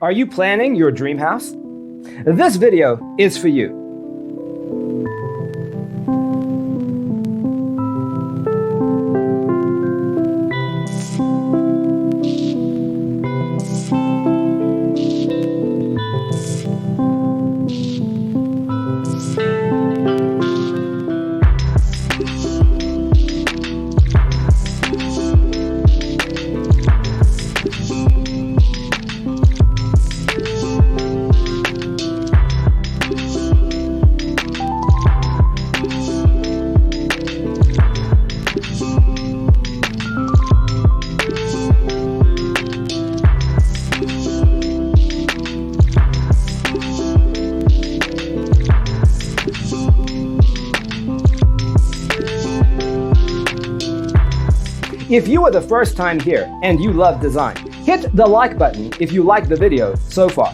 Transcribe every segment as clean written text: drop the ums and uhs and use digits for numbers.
Are you planning your dream house? This video is for you. If you are the first time here and you love design, hit the like button if you like the video so far.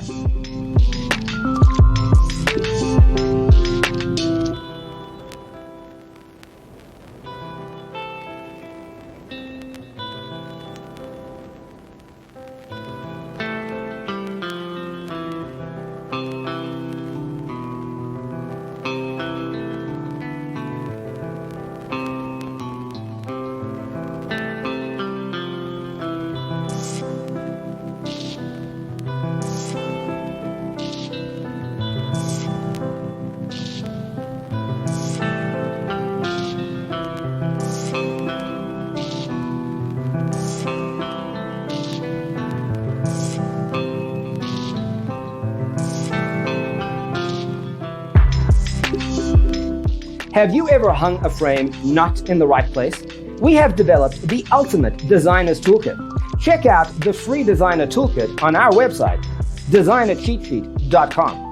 Have you ever hung a frame not in the right place? We have developed the ultimate designer's toolkit. Check out the free designer toolkit on our website, designercheatsheet.com.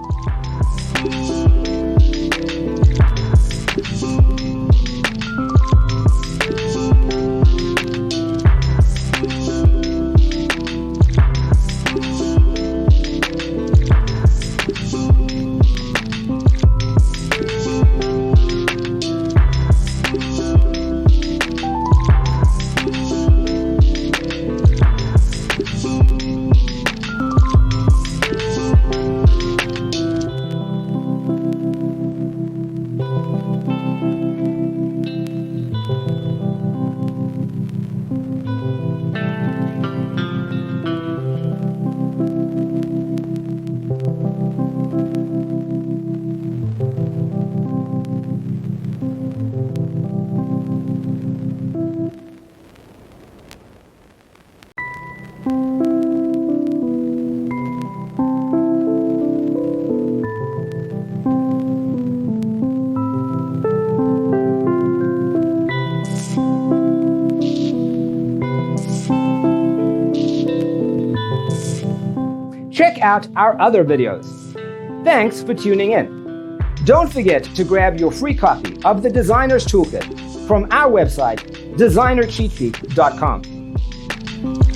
Check out our other videos. Thanks for tuning in. Don't forget to grab your free copy of the Designer's Toolkit from our website, designercheatsheet.com.